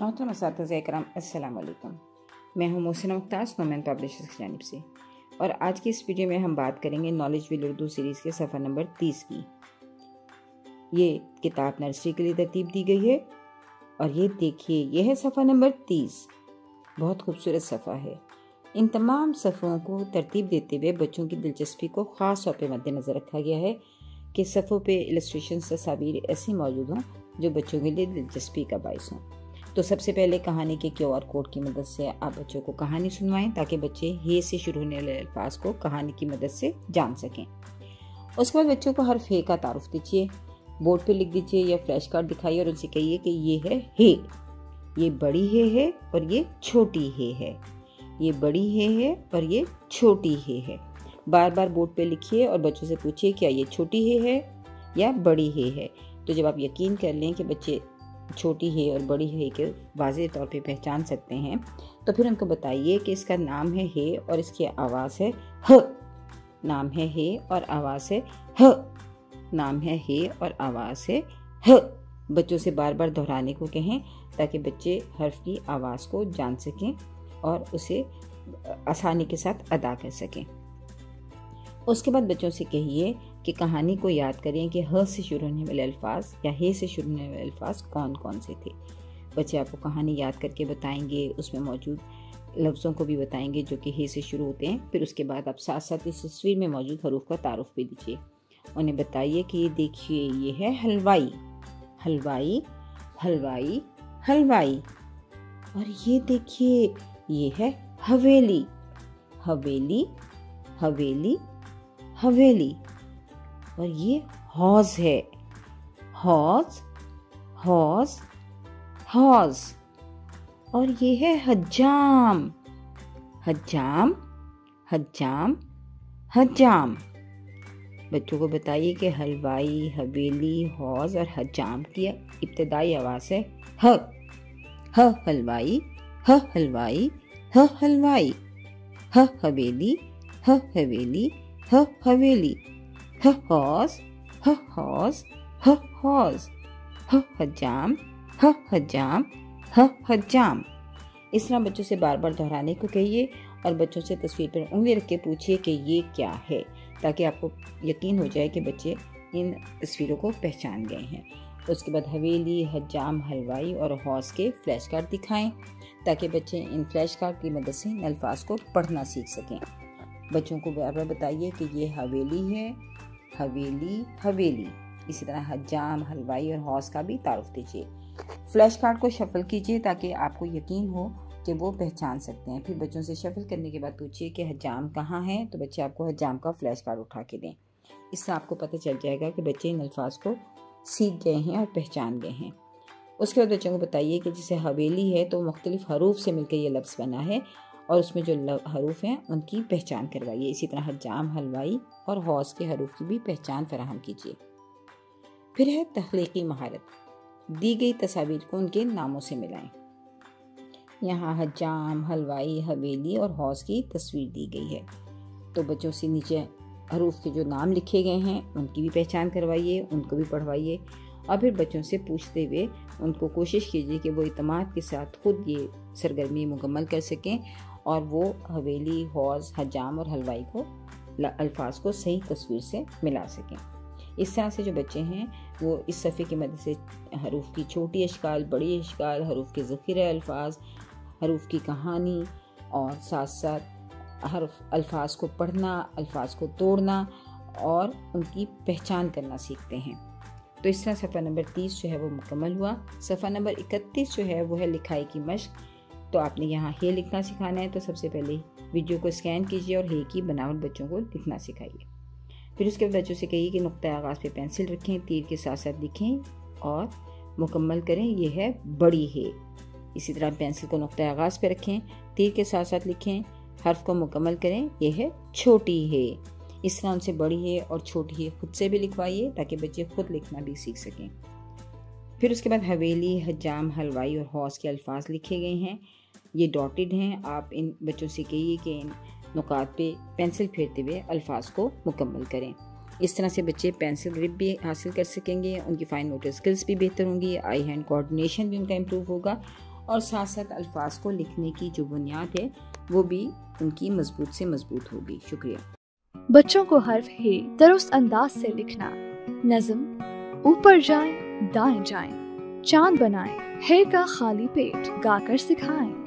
मोहतरम असातिज़ा इकराम, अस्सलाम वालेकुम। मैं हूँ मोहसिना मुख्तार, स्नोमैन पब्लिशर्स की जानिब से, और आज की इस वीडियो में हम बात करेंगे नॉलेज विल उर्दू सीरीज़ के सफ़ा नंबर 30 की। ये किताब नर्सरी के लिए तरतीब दी गई है और ये देखिए, यह है सफ़ा नंबर 30। बहुत खूबसूरत सफ़ा है। इन तमाम सफ़ों को तरतीब देते हुए बच्चों की दिलचस्पी को ख़ास तौर पर मद्देनज़र रखा गया है कि सफ़ों पे इलस्ट्रेशन तस्वीर ऐसी मौजूद हों जो बच्चों के लिए दिलचस्पी का बाइस हों। तो सबसे पहले कहानी के QR कोड की मदद से आप बच्चों को कहानी सुनवाएं ताकि बच्चे हे से शुरू होने वाले अल्फाज को कहानी की मदद से जान सकें। उसके बाद बच्चों को हर्फ हे का तारुफ दीजिए, बोर्ड पे लिख दीजिए या फ्लैश कार्ड दिखाइए और उनसे कहिए कि ये है हे, ये बड़ी हे है और ये छोटी हे है, ये बड़ी हे है और ये छोटी हे है। बार बार बोर्ड पे लिखिए और बच्चों से पूछिए क्या ये छोटी हे है या बड़ी हे है। तो जब आप यकीन कर लें कि बच्चे छोटी हे और बड़ी हे के वाज़ेह तौर पे पहचान सकते हैं, तो फिर उनको बताइए कि इसका नाम है हे और इसकी आवाज़ है ह। नाम है हे और आवाज़ है ह। नाम है हे और आवाज़ है ह। बच्चों से बार बार दोहराने को कहें ताकि बच्चे हर्फ की आवाज़ को जान सकें और उसे आसानी के साथ अदा कर सकें। उसके बाद बच्चों से कहिए कि कहानी को याद करें कि ह से शुरू होने वाले अल्फाज या हे से शुरू होने वाले अल्फाज कौन कौन से थे। बच्चे आपको कहानी याद करके बताएंगे, उसमें मौजूद लफ्ज़ों को भी बताएंगे जो कि हे से शुरू होते हैं। फिर उसके बाद आप साथ साथ इस तस्वीर में मौजूद हरूफ का तारुफ भी दीजिए। उन्हें बताइए कि ये देखिए, ये है हलवाई, हलवाई, हलवाई, हलवाई। और ये देखिए, ये है हवेली, हवेली, हवेली, हवेली। और ये हौज है, हौज, हौज, हौज। और ये है हज्जाम, हज्जाम, हज्जाम, हज्जाम। बच्चों को बताइए कि हलवाई, हवेली, हौज और हज्जाम की इब्तिदाई आवाज़ है ह। ह हलवाई, ह हलवाई, ह हलवाई, ह हवेली, ह हवेली, ह हवेली, ह हौज, ह हौज, ह हौज, ह हज्जाम, ह हज्जाम, ह हज्जाम। इस तरह बच्चों से बार बार दोहराने को कहिए और बच्चों से तस्वीर पर उंगली रख के पूछिए कि ये क्या है, ताकि आपको यकीन हो जाए कि बच्चे इन तस्वीरों को पहचान गए हैं। उसके बाद हवेली, हज्जाम, हलवाई और हौज के फ्लैश कार्ड दिखाएं ताकि बच्चे इन फ्लैश कार्ड की मदद से इन अल्फाज को पढ़ना सीख सकें। बच्चों को बार बार बताइए कि ये हवेली है, हवेली, हवेली। इसी तरह हज्जाम, हलवाई और हौज का भी तारुफ दीजिए। फ्लैश कार्ड को शफल कीजिए ताकि आपको यकीन हो कि वो पहचान सकते हैं। फिर बच्चों से शफल करने के बाद पूछिए कि हज्जाम कहाँ है, तो बच्चे आपको हज्जाम का फ्लैश कार्ड उठा के दें। इससे आपको पता चल जाएगा कि बच्चे इन अल्फाज को सीख गए हैं और पहचान गए हैं। उसके बाद बच्चों को बताइए कि जैसे हवेली है तो मुख्तलिफ हरूफ से मिलकर ये लफ्ज़ बना है और उसमें जो हरूफ हैं उनकी पहचान करवाइए। इसी तरह हज्जाम, हलवाई और हौज के हरूफ की भी पहचान फराहम कीजिए। फिर है तख्लीकी महारत। दी गई तस्वीर को उनके नामों से मिलाएं। यहाँ हज्जाम, हलवाई, हवेली और हौज की तस्वीर दी गई है, तो बच्चों से नीचे हरूफ के जो नाम लिखे गए हैं उनकी भी पहचान करवाइए, उनको भी पढ़वाइए और फिर बच्चों से पूछते हुए उनको कोशिश कीजिए कि वो इत्मीनान के साथ खुद ये सरगर्मी मुकम्मल कर सकें और वो हवेली, हौज, हज्जाम और हलवाई को अल्फाज को सही तस्वीर से मिला सकें। इस तरह से जो बच्चे हैं वो इस सफ़े की मदद से हरूफ की छोटी अशकाल, बड़ी अशकाल, हरूफ के ज़ख़ीरे अल्फाज, हरूफ की कहानी और साथ साथ हर्फ अल्फाज को पढ़ना, अल्फाज को तोड़ना और उनकी पहचान करना सीखते हैं। तो इस तरह सफ़ा नंबर 30 जो है वो मुकम्मल हुआ। सफ़ा नंबर 31 जो है वो है लिखाई की मश्क। तो आपने यहाँ हे लिखना सिखाना है, तो सबसे पहले वीडियो को स्कैन कीजिए और हे की बनावट बच्चों को लिखना सिखाइए। फिर उसके बाद बच्चों से कहिए कि नुक्ता आगाज़ पे पेंसिल रखें, तीर के साथ साथ लिखें और मुकम्मल करें। ये है बड़ी हे। इसी तरह पेंसिल को नुक्ता आगाज़ पे रखें, तीर के साथ साथ लिखें, हर्फ को मुकम्मल करें। ये है छोटी हे। इस तरह उनसे बड़ी है और छोटी है खुद से भी लिखवाइए ताकि बच्चे खुद लिखना भी सीख सकें। फिर उसके बाद हवेली, हज्जाम, हलवाई और हौज के अल्फाज लिखे गए हैं, ये डॉटेड हैं। आप इन बच्चों से कहिए कि इन नुकात पे पेंसिल फेरते हुए अल्फाज को मुकम्मल करें। इस तरह से बच्चे पेंसिल ग्रिप भी हासिल कर सकेंगे, उनकी फाइन मोटर स्किल्स भी बेहतर होंगी, आई हैंड कोऑर्डिनेशन भी उनका इम्प्रूव होगा और साथ साथ अल्फाज को लिखने की जो बुनियाद है वो भी उनकी मजबूत से मजबूत होगी। शुक्रिया। बच्चों को हर्फ हे दुरुस्त अंदाज से लिखना। नज़म ऊपर जाएं दाएं जाएं, चांद बनाएं, हे का खाली पेट गाकर सिखाएं।